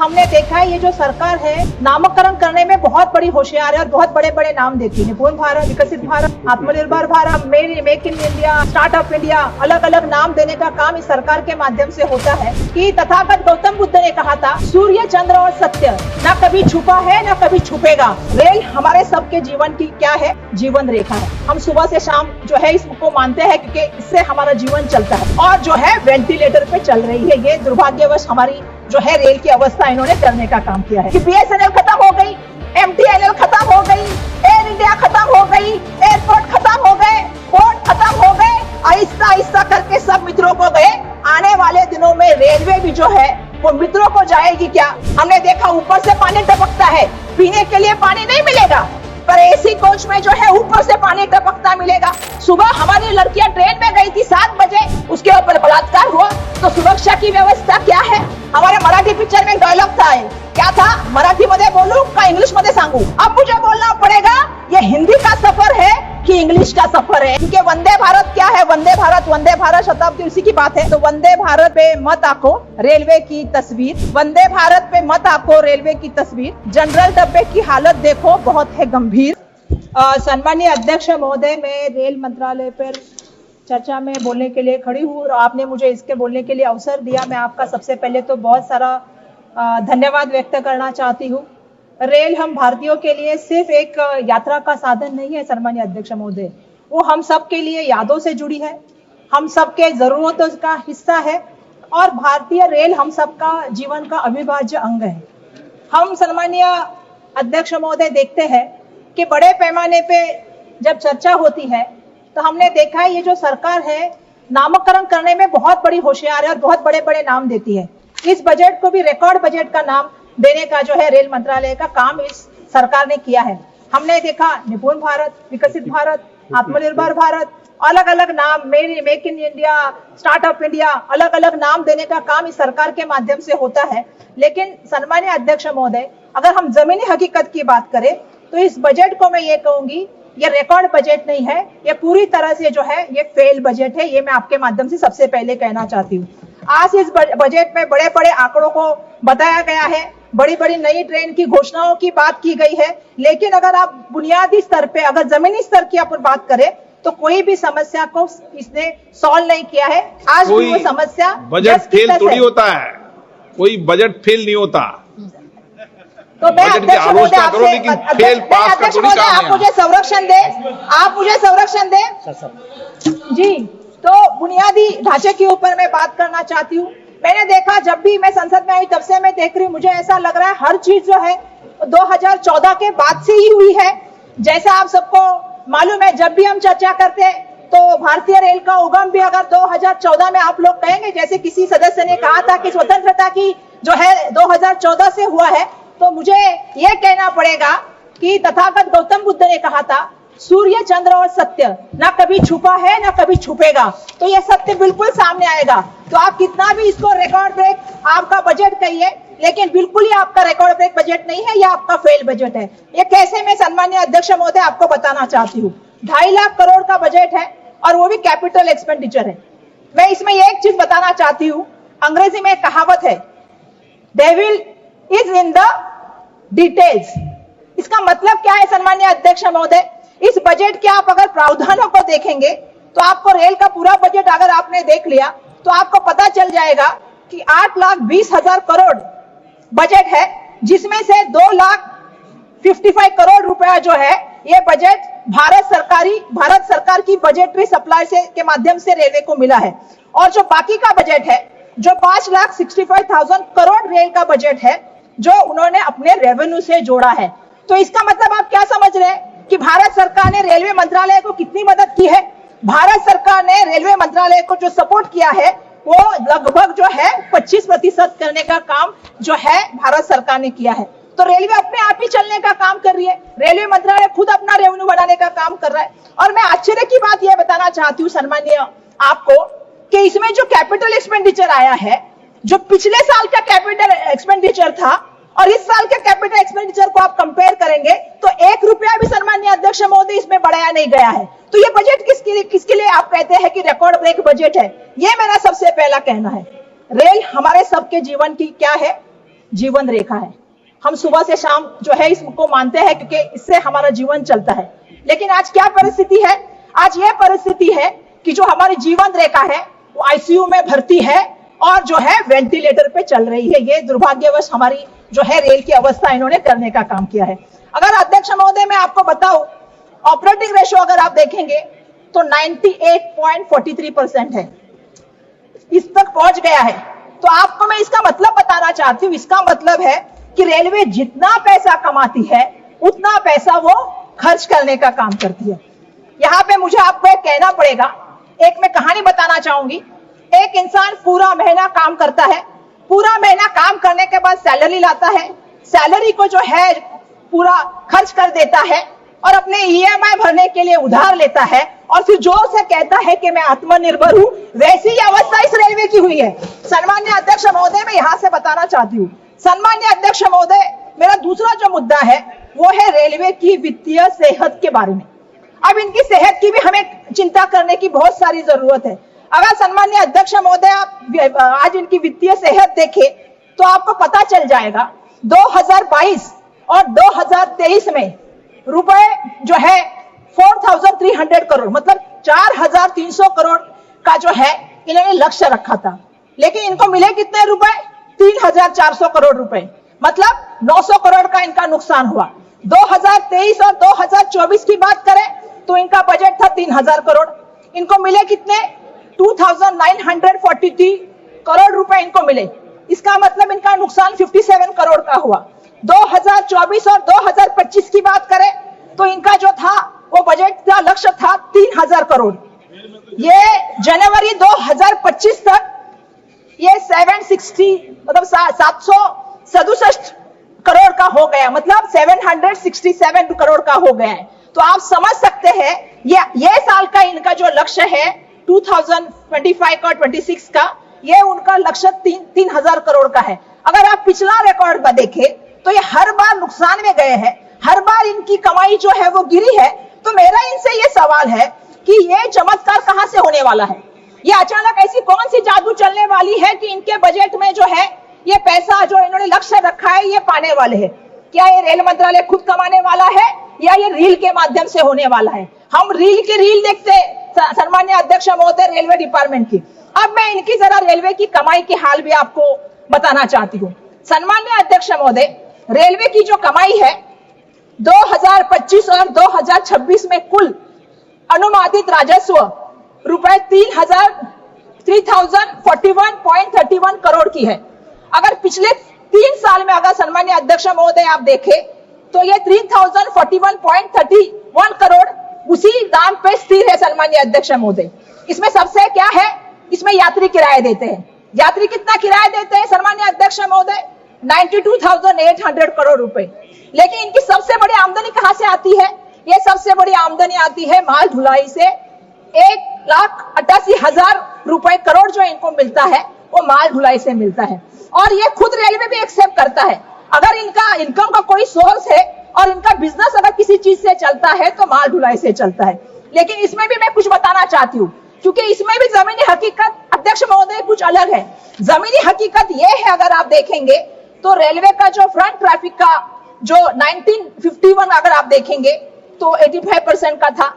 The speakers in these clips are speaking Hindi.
हमने देखा है ये जो सरकार है नामकरण करने में बहुत बड़ी होशियार है और बहुत बड़े बड़े नाम देती है। निपुण भारत, विकसित भारत, आत्मनिर्भर Bharat, make in India, startup India, अलग अलग नाम देने का काम इस सरकार के माध्यम से होता है। कि तथागत गौतम बुद्ध ने कहा था, सूर्य, चंद्र और सत्य न कभी छुपा है न कभी छुपेगा। रेल हमारे सबके जीवन की क्या है? जीवन रेखा है। हम सुबह से शाम जो है इसको मानते हैं क्योंकि इससे हमारा जीवन चलता है और जो है वेंटिलेटर पे चल रही है। ये दुर्भाग्यवश हमारी जो है रेल की अवस्था इन्होंने करने का काम किया है कि BSNL खत्म हो गई, MTNL खत्म हो गई, एयर इंडिया खत्म हो गई, एयरपोर्ट खत्म हो गए, पोर्ट खत्म हो गए, आहिस्ता आहिस्ता करके सब मित्रों को गए। आने वाले दिनों में रेलवे भी जो है वो मित्रों को जाएगी क्या? हमने देखा ऊपर से पानी टपकता है, पीने के लिए पानी नहीं मिलेगा, पर AC कोच में जो है ऊपर से पानी टपकता मिलेगा। सुबह हमारी लड़कियां ट्रेन में गई थी 7 बजे, उसके ऊपर बलात्कार हुआ, तो सुरक्षा की व्यवस्था क्या है? हमारे मराठी पिक्चर में डायलॉग था, क्या था? मराठी मध्ये बोलू का इंग्लिश मध्ये सांगू? अब मुझे बोलना पड़ेगा ये हिंदी का सफर है कि इंग्लिश का सफर है, क्योंकि वंदे भारत क्या है? वंदे भारत शताब्दी उसी की बात है। तो वंदे भारत पे मत आंको रेलवे की तस्वीर, वंदे भारत पे मत आंको रेलवे की तस्वीर। जनरल डब्बे की हालत देखो, बहुत है गंभीर। सम्मानीय अध्यक्ष महोदय, मैं रेल मंत्रालय पर चर्चा में बोलने के लिए खड़ी हूँ और आपने मुझे इसके बोलने के लिए अवसर दिया। मैं आपका सबसे पहले तो बहुत सारा धन्यवाद व्यक्त करना चाहती हूँ। रेल हम भारतीयों के लिए सिर्फ एक यात्रा का साधन नहीं है सम्मानीय अध्यक्ष महोदय, वो हम सब के लिए यादों से जुड़ी है, हम सबके जरूरतों का हिस्सा है और भारतीय रेल हम सबका जीवन का अविभाज्य अंग है। हम सम्मानीय अध्यक्ष महोदय देखते हैं कि बड़े पैमाने पे जब चर्चा होती है तो हमने देखा है ये जो सरकार है नामकरण करने में बहुत बड़ी होशियार है और बहुत बड़े बड़े नाम देती है। इस बजट को भी रिकॉर्ड बजट का नाम देने का जो है रेल मंत्रालय का काम इस सरकार ने किया है। हमने देखा निपुण भारत, विकसित भारत, आत्मनिर्भर भारत, अलग अलग नाम, make in India, startup India, अलग अलग नाम देने का काम इस सरकार के माध्यम से होता है। लेकिन सम्मानीय अध्यक्ष महोदय, अगर हम जमीनी हकीकत की बात करें तो इस बजट को मैं ये कहूंगी ये रिकॉर्ड बजट नहीं है, ये पूरी तरह से जो है ये फेल बजट है। ये मैं आपके माध्यम से सबसे पहले कहना चाहती हूँ। आज इस बजट में बड़े बड़े आंकड़ों को बताया गया है, बड़ी बड़ी नई ट्रेन की घोषणाओं की बात की गई है, लेकिन अगर आप बुनियादी स्तर पे, अगर जमीनी स्तर की अपन बात करें तो कोई भी समस्या को इसने सॉल्व नहीं किया है। आज भी वो समस्या बजट फेल थोड़ी होता है, कोई बजट फेल नहीं होता। तो मैं अध्यक्ष महोदय आप मुझे संरक्षण दे, आप मुझे संरक्षण दे जी। तो बुनियादी ढांचे के ऊपर मैं बात करना चाहती हूँ। मैंने देखा जब भी मैं संसद में आई तब से मैं देख रही हूँ, मुझे ऐसा लग रहा है हर चीज जो है 2014 के बाद से ही हुई है। जैसा आप सबको मालूम है, जब भी हम चर्चा करते हैं तो भारतीय रेल का उगम भी अगर 2014 में आप लोग कहेंगे, जैसे किसी सदस्य ने कहा था कि स्वतंत्रता की जो है 2014 से हुआ है, तो मुझे ये कहना पड़ेगा कि तथागत गौतम बुद्ध ने कहा था, सूर्य, चंद्र और सत्य ना कभी छुपा है ना कभी छुपेगा। तो ये सत्य बिल्कुल सामने आएगा। तो आप कितना भी इसको रिकॉर्ड ब्रेक आपका बजट कहिए, लेकिन बिल्कुल ही आपका रिकॉर्ड ब्रेक बजट नहीं है, ये आपका फेल बजट है। ये कैसे, मैं सम्मानीय अध्यक्ष महोदय आपको बताना चाहती हूँ। 2.5 लाख करोड़ का बजट है और वो भी कैपिटल एक्सपेंडिचर है। मैं इसमें एक चीज बताना चाहती हूँ, अंग्रेजी में कहावत है, devil is in the details. इसका मतलब क्या है सम्मानीय अध्यक्ष महोदय? इस बजट के आप अगर प्रावधानों को देखेंगे तो आपको रेल का पूरा बजट अगर आपने देख लिया तो आपको पता चल जाएगा कि 8,20,000 करोड़ बजट है, जिसमें से 2,55,000 करोड़ रुपया जो है ये बजट भारत सरकार की बजटरी सप्लाई से के माध्यम से रेलवे को मिला है। और जो बाकी का बजट है, जो 5,65,000 करोड़ रेल का बजट है, जो उन्होंने अपने रेवेन्यू से जोड़ा है। तो इसका मतलब आप क्या समझ रहे हैं कि भारत सरकार ने रेलवे मंत्रालय को कितनी मदद की है? भारत सरकार ने रेलवे मंत्रालय को जो सपोर्ट किया है वो लगभग जो है 25% करने का काम जो है भारत सरकार ने किया है। तो रेलवे अपने आप ही चलने का काम कर रही है, रेलवे मंत्रालय खुद अपना रेवेन्यू बढ़ाने का काम कर रहा है। और मैं आश्चर्य की बात यह बताना चाहती हूँ सम्मानीय आपको कि इसमें जो कैपिटल एक्सपेंडिचर आया है, जो पिछले साल का कैपिटल एक्सपेंडिचर था और इस साल के कैपिटल एक्सपेंडिचर को आप कंपेयर करेंगे तो 1 रुपया भी सम्मानीय अध्यक्ष महोदय इसमें बढ़ाया नहीं गया है। तो ये बजट किसके लिए आप कहते हैं कि रिकॉर्ड ब्रेक बजट है? ये मेरा सबसे पहला कहना है। रेल हमारे सबके जीवन की क्या है? जीवन रेखा है। हम सुबह से शाम जो है इसको मानते हैं क्योंकि इससे हमारा जीवन चलता है। लेकिन आज क्या परिस्थिति है? आज यह परिस्थिति है कि जो हमारी जीवन रेखा है वो आईसीयू में भर्ती है और जो है वेंटिलेटर पे चल रही है। ये दुर्भाग्यवश हमारी जो है रेल की अवस्था इन्होंने करने का काम किया है। अगर अध्यक्ष महोदय मैं आपको बताऊं, ऑपरेटिंग रेशियो अगर आप देखेंगे तो 98.43% है, इस तक पहुंच गया है। तो आपको मैं इसका मतलब बताना चाहती हूँ। इसका मतलब है कि रेलवे जितना पैसा कमाती है उतना पैसा वो खर्च करने का काम करती है। यहाँ पे मुझे आपको एक कहना पड़ेगा, एक मैं कहानी बताना चाहूंगी। एक इंसान पूरा महीना काम करता है, पूरा महीना काम करने के बाद सैलरी लाता है, सैलरी को जो है पूरा खर्च कर देता है और अपने ईएमआई भरने के लिए उधार लेता है और फिर जोर से कहता है कि मैं आत्मनिर्भर हूं। वैसी ही अवस्था इस रेलवे की हुई है। सम्माननीय अध्यक्ष महोदय, मैं यहां से बताना चाहती हूँ। सम्माननीय अध्यक्ष महोदय, मेरा दूसरा जो मुद्दा है वो है रेलवे की वित्तीय सेहत के बारे में। अब इनकी सेहत की भी हमें चिंता करने की बहुत सारी जरूरत है। अगर सम्माननीय अध्यक्ष महोदय आप आज इनकी वित्तीय सेहत देखें तो आपको पता चल जाएगा 2022 और 2023 में रुपए जो है 4,300 करोड़ मतलब 4,300 करोड़ का जो है इन्होंने लक्ष्य रखा था, लेकिन इनको मिले कितने रुपए? 3,400 करोड़ रुपए, मतलब 900 करोड़ का इनका नुकसान हुआ। 2023 और 2024 की बात करें तो इनका बजट था 3,000 करोड़, इनको मिले कितने? 2,943 करोड़ रुपए इनको मिले। इसका मतलब इनका नुकसान 57 करोड़ का हुआ। 2024 और 2025 की बात करें तो इनका जो था वो बजट का लक्ष्य था 3,000 करोड़। ये जनवरी 2025 तक ये 767 करोड़ का हो गया, मतलब 767 करोड़ का हो गया है। तो आप समझ सकते हैं ये साल का इनका जो लक्ष्य है 2025 का 26 का, ये उनका लक्ष्य 3,000 करोड़ का है। अगर आप पिछला रिकॉर्ड पर देखें तो ये हर बार नुकसान में गए हैं, हर बार इनकी कमाई जो है वो गिरी है। तो मेरा इनसे ये सवाल है कि ये चमत्कार कहां से होने वाला है? ये अचानक ऐसी कौन सी जादू चलने वाली है कि इनके बजट में जो है ये पैसा जो इन्होंने लक्ष्य रखा है ये पाने वाले हैं? क्या ये रेल मंत्रालय खुद कमाने वाला है या ये रील के माध्यम से होने वाला है? हम रील देखते सम्माननीय अध्यक्ष महोदय रेलवे डिपार्टमेंट की। अब मैं इनकी जरा रेलवे की कमाई के हाल भी आपको बताना चाहती हूँ। सम्माननीय अध्यक्ष महोदय, रेलवे की जो कमाई है 2025 और 2026 में कुल अनुमानित राजस्व रुपए 3,041.31 करोड़ की है। अगर पिछले 3 साल में अगर सम्माननीय अध्यक्ष महोदय आप देखें तो ये 3,041.31 करोड़ उसी दाम पे स्थिर है। सम्माननीय अध्यक्ष महोदय, इसमें सबसे क्या है, इसमें यात्री किराया देते हैं। यात्री कितना किराया देते हैं सम्माननीय अध्यक्ष महोदय? 92,800 करोड़ रुपए। लेकिन इनकी सबसे बड़ी आमदनी कहां से आती है? ये सबसे बड़ी आमदनी आती है माल ढुलाई से। 1,88,000 रुपए करोड़ जो इनको मिलता है वो माल ढुलाई से मिलता है और ये खुद रेलवे भी एक्सेप्ट करता है। अगर इनका इनकम का कोई सोर्स है और इनका बिजनेस अगर किसी चीज से चलता है तो माल ढुलाई से चलता है। लेकिन इसमें भी मैं कुछ बताना चाहती हूँ क्योंकि इसमें भी जमीनी हकीकत अध्यक्ष महोदय कुछ अलग है। जमीनी हकीकत ये है, अगर आप देखेंगे तो रेलवे का जो फ्रंट ट्रैफिक का जो 1951 अगर आप देखेंगे तो 85% का था।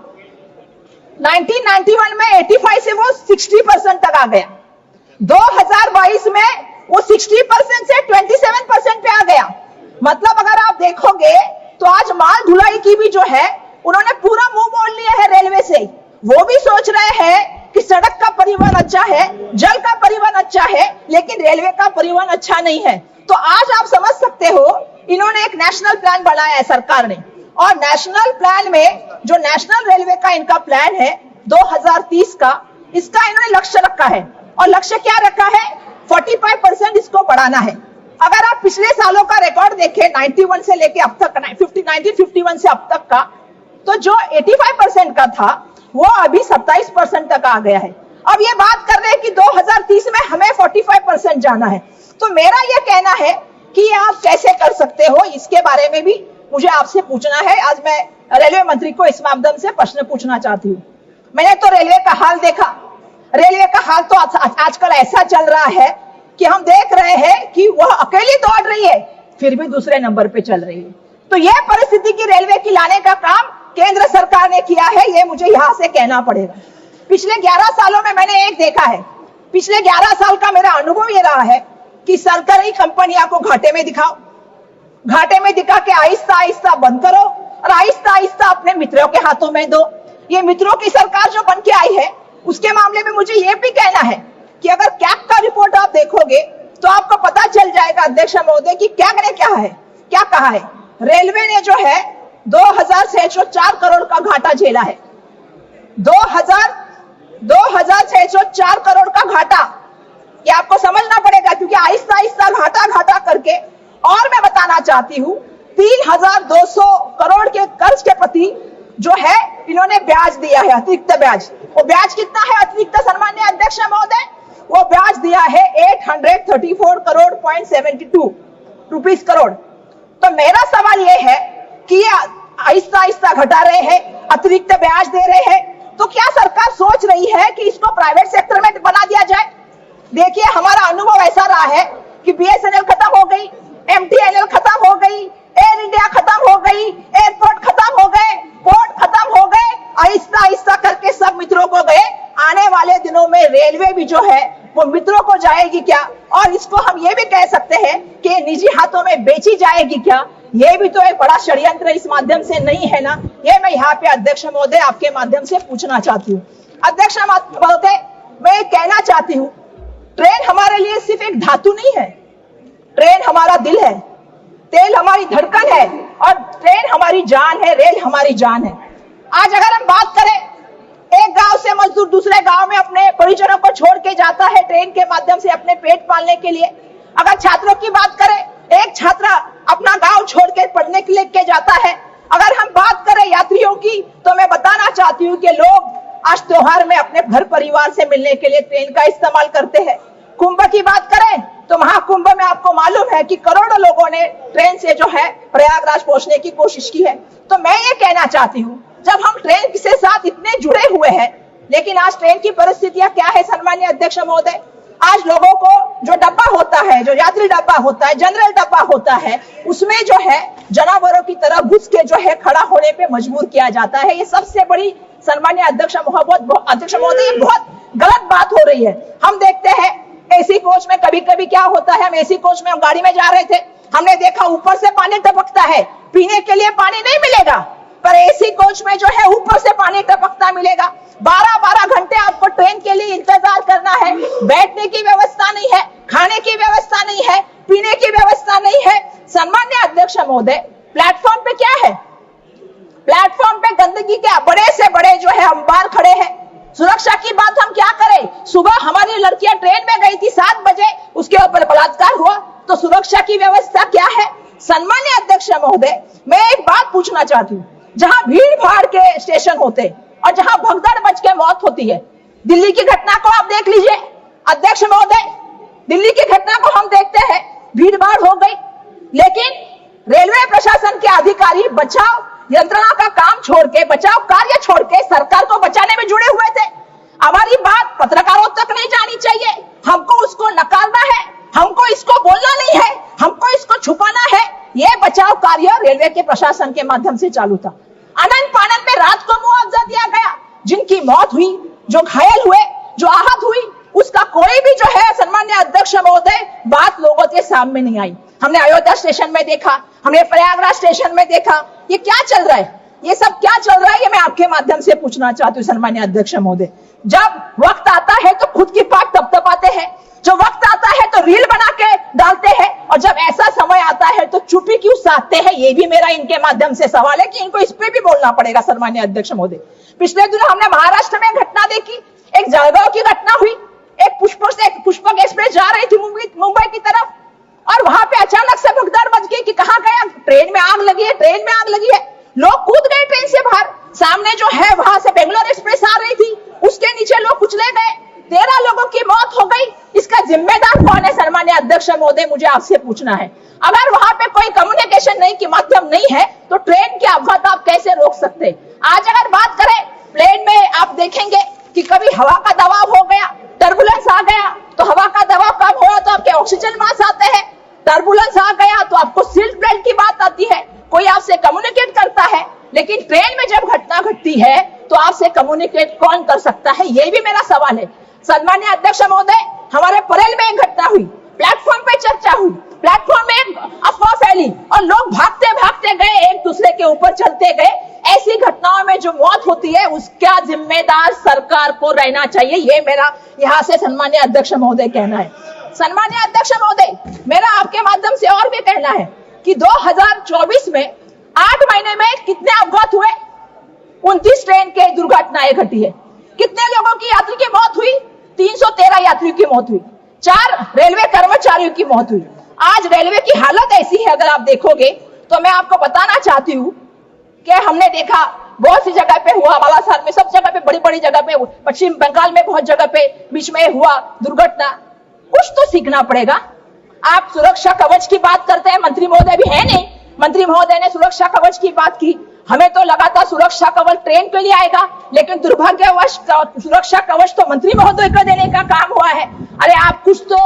1991 में 85 से वो 60% तक आ गया। 2022 में वो 60% से 27% पे आ गया। मतलब अगर आप देखोगे तो आज माल ढुलाई की भी जो है उन्होंने पूरा मुंह मोड़ लिया है रेलवे से। वो भी सोच रहे हैं कि सड़क का परिवहन अच्छा है, जल का परिवहन अच्छा है, लेकिन रेलवे का परिवहन अच्छा नहीं है। तो आज आप समझ सकते हो इन्होंने एक नेशनल प्लान बनाया है सरकार ने, और नेशनल प्लान में जो नेशनल रेलवे का इनका प्लान है 2030 का, इसका इन्होंने लक्ष्य रखा है। और लक्ष्य क्या रखा है? 45% इसको बढ़ाना है। अगर आप पिछले सालों का रिकॉर्ड देखें 91 से लेके अब तक 1951 से अब तक का, तो जो 85% का था वो अभी 27% तक आ गया है। अब ये बात कर रहे हैं कि 2030 में हमें 45% जाना है। तो मेरा ये कहना है कि आप कैसे कर सकते हो, इसके बारे में भी मुझे आपसे पूछना है। आज मैं रेलवे मंत्री को इस माध्यम से प्रश्न पूछना चाहती हूँ। मैंने तो रेलवे का हाल देखा। रेलवे का हाल तो आजकल ऐसा चल रहा है कि हम देख रहे हैं कि वह अकेली दौड़ रही है, फिर भी दूसरे नंबर पे चल रही है। तो यह परिस्थिति की रेलवे की लाने का काम केंद्र सरकार ने किया है, ये मुझे यहां से कहना पड़ेगा। पिछले 11 सालों में मैंने एक देखा है, पिछले 11 साल का मेरा अनुभव ये रहा है कि सरकारी कंपनियां को घाटे में दिखाओ, घाटे में दिखा के आहिस्ता आहिस्ता बंद करो और आहिस्ता आहिस्ता अपने मित्रों के हाथों में दो। ये मित्रों की सरकार जो बन के आई है, उसके मामले में मुझे ये भी कहना है कि अगर कैग का रिपोर्ट आप देखोगे तो आपको पता चल जाएगा अध्यक्ष महोदय कि कैग ने क्या कहा है। रेलवे ने जो है 2604 करोड़ का घाटा झेला है, 2604 करोड़ का घाटा। ये आपको समझना पड़ेगा, क्योंकि आहिस्ता आहिस्ता घाटा करके, और मैं बताना चाहती हूँ 3200 करोड़ के कर्ज के प्रति जो है इन्होंने ब्याज दिया है, अतिरिक्त ब्याज। वो ब्याज कितना है अतिरिक्त सम्मान्य अध्यक्ष महोदय? वो ब्याज दिया है 834 करोड़ .72 रुपीस करोड़। तो मेरा सवाल ये है कि आहिस्ता आहिस्ता घटा रहे हैं, अतिरिक्त ब्याज दे रहे हैं, तो क्या सरकार सोच रही है कि इसको प्राइवेट सेक्टर में बना दिया जाए? देखिए, हमारा अनुभव ऐसा रहा है कि BSNL खत्म हो गई, MTNL खत्म हो गई, एयर इंडिया खत्म हो गई, एयरपोर्ट खत्म हो गए, पोर्ट खत्म हो गए, आहिस्ता आहिस्ता करके सब मित्रों को गए। आने वाले दिनों में रेलवे भी जो है वो मित्रों को जाएगी क्या? और इसको हम ये भी कह सकते हैं कि निजी हाथों में बेची जाएगी क्या? ये भी तो एक बड़ा षड्यंत्र इस माध्यम से नहीं है ना? ये मैं यहाँ पे अध्यक्ष महोदय आपके माध्यम से पूछना चाहती हूँ। अध्यक्ष महोदय, मैं कहना चाहती हूँ, ट्रेन हमारे लिए सिर्फ एक धातु नहीं है, ट्रेन हमारा दिल है, तेल हमारी धड़कन है और ट्रेन हमारी जान है, रेल हमारी जान है। आज अगर हम बात करें, एक गांव से मजदूर दूसरे गांव में अपने परिजनों को छोड़ के जाता है ट्रेन के माध्यम से अपने पेट पालने के लिए। अगर छात्रों की बात करें, एक छात्र अपना गांव छोड़ के पढ़ने के लिए जाता है। अगर हम बात करें यात्रियों की, तो मैं बताना चाहती हूँ कि लोग आज त्योहार में अपने घर परिवार से मिलने के लिए ट्रेन का इस्तेमाल करते हैं। कुंभ की बात करें तो महाकुंभ में आपको मालूम है कि करोड़ों लोगों ने ट्रेन से जो है प्रयागराज पहुंचने की कोशिश की है। तो मैं ये कहना चाहती हूँ, जब हम ट्रेन के साथ इतने जुड़े हुए हैं, लेकिन आज ट्रेन की परिस्थितियां क्या है सम्मानीय अध्यक्ष महोदय? आज लोगों को जो डब्बा होता है, जो यात्री डब्बा होता है, जनरल डब्बा होता है, उसमें जो है जानवरों की तरह घुस के जो है खड़ा होने पे मजबूर किया जाता है। ये सबसे बड़ी सम्मानीय अध्यक्ष महोदय, ये बहुत गलत बात हो रही है। हम देखते हैं एसी कोच में कभी कभी क्या होता है, हम एसी कोच में हम गाड़ी में जा रहे थे, हमने देखा ऊपर से पानी टपकता है, पीने के लिए पानी नहीं मिलेगा, पर एसी कोच में जो है ऊपर से पानी टपकता मिलेगा। 12-12 घंटे आपको ट्रेन के लिए इंतजार करना है, बैठने की व्यवस्था नहीं है, खाने की व्यवस्था नहीं है, पीने की व्यवस्था नहीं है। सम्मान्य अध्यक्ष महोदय, प्लेटफॉर्म पे क्या है? प्लेटफॉर्म पे गंदगी के बड़े से बड़े जो है अंबार खड़े हैं। सुरक्षा की बात हम क्या करें? सुबह हमारी लड़कियां ट्रेन में गई थी 7 बजे, उसके ऊपर बलात्कार हुआ, तो सुरक्षा की व्यवस्था क्या है? सम्मान्य अध्यक्ष महोदय, मैं एक बात पूछना चाहती हूँ, जहां भीड़ भाड़ के स्टेशन होते और जहां भगदड़ मच के मौत होती है, दिल्ली की घटना को आप देख लीजिए अध्यक्ष महोदय, दिल्ली की घटना को हम देखते हैं, भीड़ भाड़ हो गई, लेकिन रेलवे प्रशासन के अधिकारी बचाव यंत्रणा का काम छोड़ के, बचाव कार्य छोड़ के सरकार को बचाने में जुड़े हुए थे। हमारी बात पत्रकारों तक नहीं जानी चाहिए, हमको उसको नकारना है, हमको इसको बोलना नहीं है, हमको इसको छुपाना है। यह बचाव कार्य रेलवे के प्रशासन के माध्यम से चालू था। अनंत पानन में रात को मुआवजा दिया गया, जिनकी मौत हुई, जो घायल हुए, जो आहत हुई, उसका कोई भी जो है सम्मान्य अध्यक्ष महोदय बात लोगों के सामने नहीं आई। हमने अयोध्या स्टेशन में देखा, हमने प्रयागराज स्टेशन में देखा, ये क्या चल रहा है? ये सब क्या चल रहा है? ये मैं आपके माध्यम से पूछना चाहती हूँ सम्मान्य अध्यक्ष महोदय। जब वक्त आता है तो खुद की पाट तपतपाते हैं, जो वक्त आता है तो रील बना के डालते हैं, और जब ऐसा समय आता है तो चुप्पी क्यों साधते हैं? ये भी मेरा इनके माध्यम से सवाल है कि इनको इस पे भी बोलना पड़ेगा सम्मान्य अध्यक्ष महोदय। पिछले दिनों हमने महाराष्ट्र में घटना देखी, एक जलगांव की घटना हुई, एक पुष्पक एक्सप्रेस जा रही थी मुंबई की तरफ, और वहां पे अचानक से भगदड़ मच गई कि कहां गया, ट्रेन में आग लगी है, ट्रेन में आग लगी है। लोग कूद गए ट्रेन से बाहर, सामने जो है वहां से बेंगलोर एक्सप्रेस आ रही थी, उसके नीचे लोग कुचले गए, 13 लोगों की मौत हो गई। इसका जिम्मेदार कौन है सम्मानीय अध्यक्ष महोदय? मुझे आपसे पूछना है। अगर वहां पे कोई कम्युनिकेशन नहीं की माध्यम नहीं है तो ट्रेन के अपघात आप कैसे रोक सकते? आज अगर बात करें प्लेन में, आप देखेंगे कि कभी हवा का दबाव हो गया, टर्बुलेंस आ गया, तो तो हवा का दबाव कम हुआ तो आपके ऑक्सीजन मास्क आते हैं, टर्बुलेंस आ गया तो आपको सीट बेल्ट की बात आती है, कोई आपसे कम्युनिकेट करता है। लेकिन ट्रेन में जब घटना घटती है तो आपसे कम्युनिकेट कौन कर सकता है, ये भी मेरा सवाल है। सम्मानीय अध्यक्ष महोदय, हमारे परेल में एक घटना हुई, प्लेटफॉर्म पे चर्चा हुई, प्लेटफॉर्म में एक अफवाह फैली और लोग भागते भागते गए, एक दूसरे के ऊपर चलते गए। ऐसी घटनाओं में जो मौत होती है उसका जिम्मेदार सरकार को रहना चाहिए, ये मेरा यहाँ से सम्मानीय अध्यक्ष महोदय कहना है। सम्मानीय अध्यक्ष महोदय, मेरा आपके माध्यम से और भी कहना है कि 2024 में 8 महीने में कितने अपघात हुए? 29 ट्रेन के दुर्घटनाएं घटी है। कितने लोगों की यात्री की मौत हुई? 313 यात्रियों की मौत हुई, 4 रेलवे कर्मचारियों की मौत हुई। आज रेलवे की हालत ऐसी है, अगर आप देखोगे तो मैं आपको बताना चाहती हूँ कि हमने देखा बहुत सी जगह पे हुआ, बालासार में, सब जगह पे, बड़ी बड़ी जगह पे, पश्चिम बंगाल में बहुत जगह पे बीच में हुआ दुर्घटना। कुछ तो सीखना पड़ेगा। आप सुरक्षा कवच की बात करते हैं, मंत्री महोदय भी है नहीं, मंत्री महोदय ने सुरक्षा कवच की बात की। हमें तो लगा था सुरक्षा कवच ट्रेन के लिए आएगा, लेकिन दुर्भाग्यवश सुरक्षा कवच तो मंत्री महोदय को देने का काम हुआ है। अरे आप कुछ तो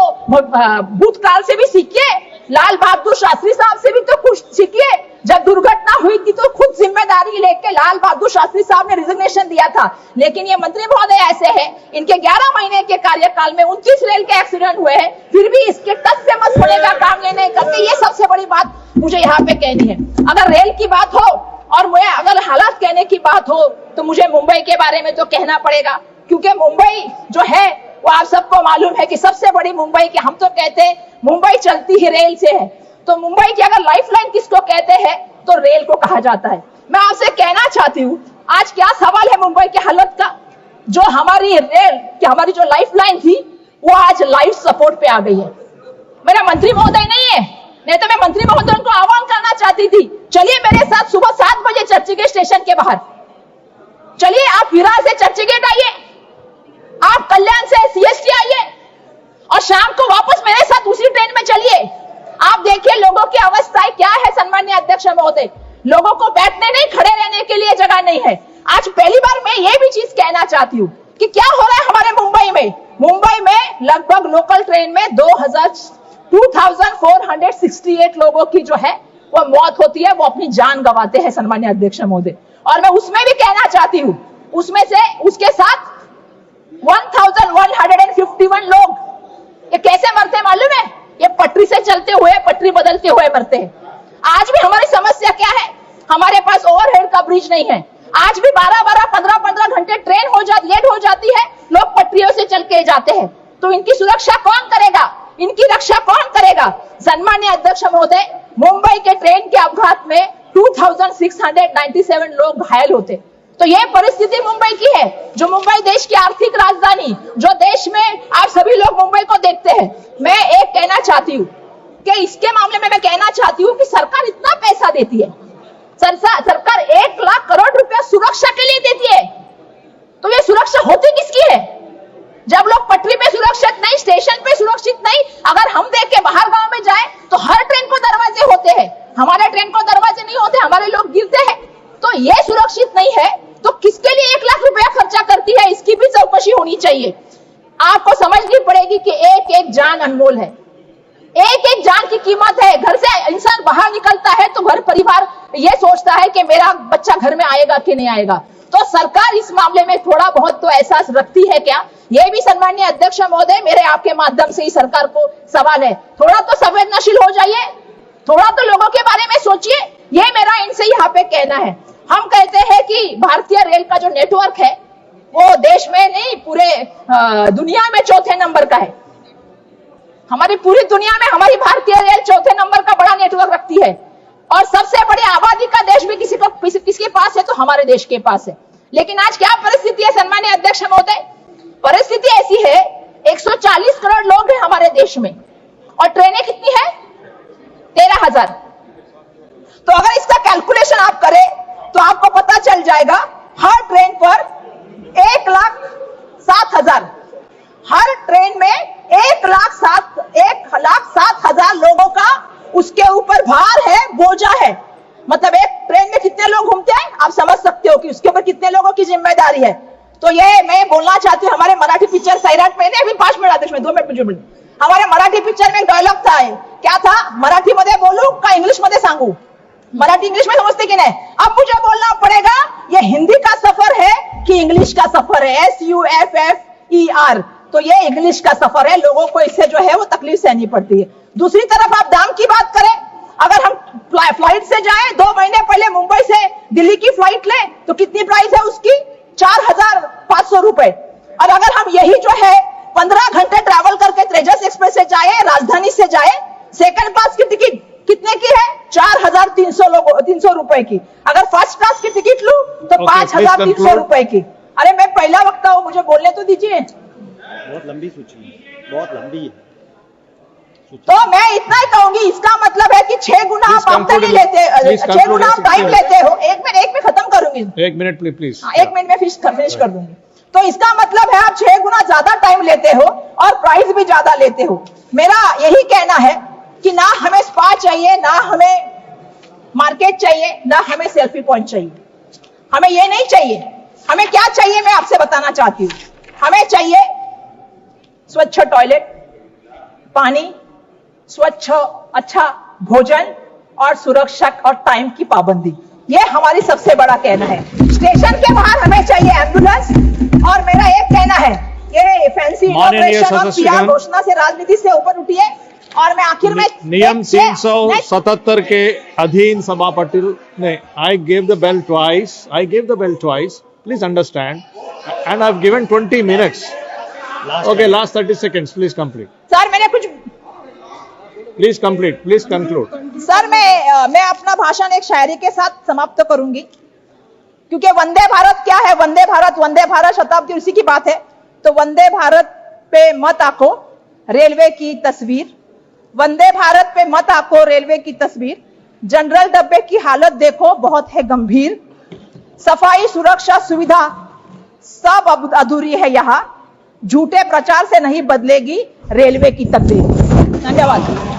भूतकाल से भी सीखिए, लाल बहादुर शास्त्री साहब से भी तो कुछ सीखिए। जब दुर्घटना हुई थी तो खुद जिम्मेदारी लेके लाल बहादुर शास्त्री साहब ने रिजिग्नेशन दिया था, लेकिन ये मंत्री महोदय ऐसे हैं, इनके 11 महीने के कार्यकाल में 29 रेल के एक्सीडेंट हुए हैं, फिर भी इसके टच से मत होने का काम ये नहीं करते। ये सबसे बड़ी बात मुझे यहाँ पे कहनी है। अगर रेल की बात हो और मुझे अगर हालात कहने की बात हो तो मुझे मुंबई के बारे में तो कहना पड़ेगा, क्योंकि मुंबई जो है वो आप सबको मालूम है कि सबसे बड़ी मुंबई की, हम तो कहते हैं मुंबई चलती ही रेल से है, तो मुंबई की अगर लाइफलाइन किसको कहते हैं तो रेल को कहा जाता है। मैं आपसे कहना चाहती हूँ, आज क्या सवाल है मुंबई की हालत का? जो हमारी रेल की हमारी जो लाइफलाइन थी वो आज लाइफ सपोर्ट पे आ गई है। मेरा मंत्री महोदय नहीं है, नहीं तो मैं मंत्री महोदय को आह्वान करना चाहती थी, चलिए मेरे साथ सुबह 7 बजे चर्चगेट स्टेशन के बाहर, चलिए आप विरार से चर्चगेट आइए, आप कल्याण से सीएसटी आइए और शाम को वापस मेरे साथ उसी ट्रेन में चलिए। आप देखिए लोगों की अवस्थाएं क्या है। सम्मानीय अध्यक्ष महोदय, लोगों को बैठने नहीं, खड़े रहने के लिए जगह नहीं है। आज पहली बार मैं ये भी चीज कहना चाहती हूँ कि क्या हो रहा है हमारे मुंबई में। मुंबई में लगभग लोकल ट्रेन में 2468 लोगों की जो है वो मौत होती है, वो अपनी जान गंवाते हैं सम्मानीय अध्यक्ष महोदय। और मैं उसमें भी कहना चाहती हूँ, उसमें से उसके साथ 1151 लोग ये कैसे मरते मालूम है? ये पटरी से चलते हुए, पटरी बदलते हुए मरते हैं। आज भी हमारी समस्या क्या है? हमारे पास ओवरहेड का ब्रिज नहीं है। आज भी 12-12, 15-15 घंटे ट्रेन लेट हो जाती है, लोग पटरियों से चल के जाते हैं। तो इनकी सुरक्षा कौन करेगा? इनकी रक्षा कौन करेगा? सम्मानीय अध्यक्ष महोदय, मुंबई के ट्रेन के अपघात में 2697 लोग घायल होते। तो ये परिस्थिति मुंबई की है, जो मुंबई देश की आर्थिक राजधानी, जो देश में आप सभी लोग मुंबई को देखते हैं। मैं एक कहना चाहती हूँ कि इसके मामले में मैं कहना चाहती हूँ कि सरकार इतना पैसा देती है, सरकार 1 लाख करोड़ रुपया सुरक्षा के लिए देती है, तो ये सुरक्षा होती किसकी है? जब लोग पटरी पे सुरक्षित नहीं, स्टेशन पे सुरक्षित नहीं, अगर हम देख के बाहर गांव में जाए तो हर ट्रेन को दरवाजे होते हैं, हमारे ट्रेन को दरवाजे नहीं होते, हमारे लोग गिरते हैं। तो ये सुरक्षित नहीं है तो किसके लिए 1 लाख रुपया खर्चा करती है, इसकी भी चौकसी होनी चाहिए। आपको समझनी पड़ेगी कि एक एक जान अनमोल है, एक एक जान की कीमत है। घर से इंसान बाहर निकलता है तो घर परिवार ये सोचता है कि मेरा बच्चा घर में आएगा कि नहीं आएगा। तो सरकार इस मामले में थोड़ा बहुत तो एहसास रखती है क्या? ये भी सम्मानीय अध्यक्ष महोदय, मेरे आपके माध्यम से ही सरकार को सवाल है, थोड़ा तो संवेदनशील हो जाइए, थोड़ा तो लोगों के बारे में सोचिए। ये मेरा इनसे यहाँ पे कहना है। हम कहते हैं कि भारतीय रेल का जो नेटवर्क है वो देश में नहीं, पूरे दुनिया में 4थे नंबर का है। हमारी पूरी दुनिया में हमारी भारतीय रेल 4थे नंबर का बड़ा नेटवर्क रखती है, और सबसे बड़ी आबादी का देश भी किसके पास है तो हमारे देश के पास है। लेकिन आज क्या परिस्थिति है सम्मानीय अध्यक्ष महोदय? परिस्थिति ऐसी है, 140 करोड़ लोग हैं हमारे देश में और ट्रेनें कितनी है? 13,000। तो अगर इसका कैलकुलेशन आप करें तो आपको पता चल जाएगा, हर ट्रेन पर 1,07,000, हर ट्रेन में 1,07,000 लोगों का उसके ऊपर भार है, बोझा है। मतलब एक ट्रेन में कितने लोग घूमते हैं, आप समझ सकते हो कि उसके ऊपर कितने लोगों की जिम्मेदारी है। तो ये मैं बोलना चाहती हूँ, हमारे मराठी पिक्चर सैराट में, अभी 5 मिनट आते, 2 मिनट, हमारे मराठी पिक्चर में एक डायलॉग था, क्या था, मराठी मध्ये बोलू का इंग्लिश मध्ये सांगू, मराठी इंग्लिश में समझते कि नहीं, अब मुझे बोलना पड़ेगा ये हिंदी का सफर है कि इंग्लिश का सफर है, SUFFER, तो ये इंग्लिश का सफर है, लोगों को इससे जो है वो तकलीफ सहनी पड़ती है। दूसरी तरफ आप दाम की बात करें, अगर हम फ्लाइट से जाएं, 2 महीने पहले मुंबई से दिल्ली की फ्लाइट लें तो कितनी प्राइस है उसकी, 4,500 रुपए, और अगर हम यही जो है 15 घंटे ट्रैवल करके तेजस एक्सप्रेस से जाए, राजधानी से जाए, सेकंड क्लास की टिकट कितने की है, 4,300 रुपए की, अगर फर्स्ट क्लास की टिकट लूं तो 5,300 रुपए की। अरे मैं पहला वक्ता हूं, मुझे बोलने तो दीजिए। बहुत लंबी सूची है, बहुत लंबी है। तो मैं इतना ही कहूंगी, इसका मतलब है कि 6 गुना आप वक्त नहीं लेते, 6 गुना आप टाइम लेते हो। एक में खत्म करूंगी, 1 मिनट प्लीज। 1 मिनट में फिनिश कर दूंगी। तो इसका मतलब है आप 6 गुना ज्यादा टाइम लेते हो और प्राइस भी ज्यादा लेते हो। मेरा यही कहना है कि ना हमें स्पा चाहिए, ना हमें मार्केट चाहिए, ना हमें सेल्फी पॉइंट चाहिए, हमें ये नहीं चाहिए। हमें क्या चाहिए मैं आपसे बताना चाहती हूँ, हमें चाहिए स्वच्छ टॉयलेट, पानी, स्वच्छ अच्छा भोजन और सुरक्षा और टाइम की पाबंदी, ये हमारी सबसे बड़ा कहना है। स्टेशन के बाहर हमें चाहिए एम्बुलेंस, और मेरा एक कहना है, ये फैंसी इनोवेशन और PR घोषणा से राजनीति से ऊपर उठिए। और मैं आखिर में नियम 377 के अधीन सभापति ने I gave the bell twice, please understand, and I've given 20 minutes. Okay, last 30 seconds, please complete. Sir मैंने कुछ, Please complete, please conclude. Sir मैं अपना भाषण एक शायरी के साथ समाप्त करूंगी, क्योंकि वंदे भारत क्या है, वंदे भारत शताब्दी उसी की बात है। तो वंदे भारत पे मत आंको रेलवे की तस्वीर, वंदे भारत पे मत आंको रेलवे की तस्वीर, जनरल डब्बे की हालत देखो बहुत है गंभीर, सफाई सुरक्षा सुविधा सब अब अधूरी है यहाँ, झूठे प्रचार से नहीं बदलेगी रेलवे की तकदीर। धन्यवाद।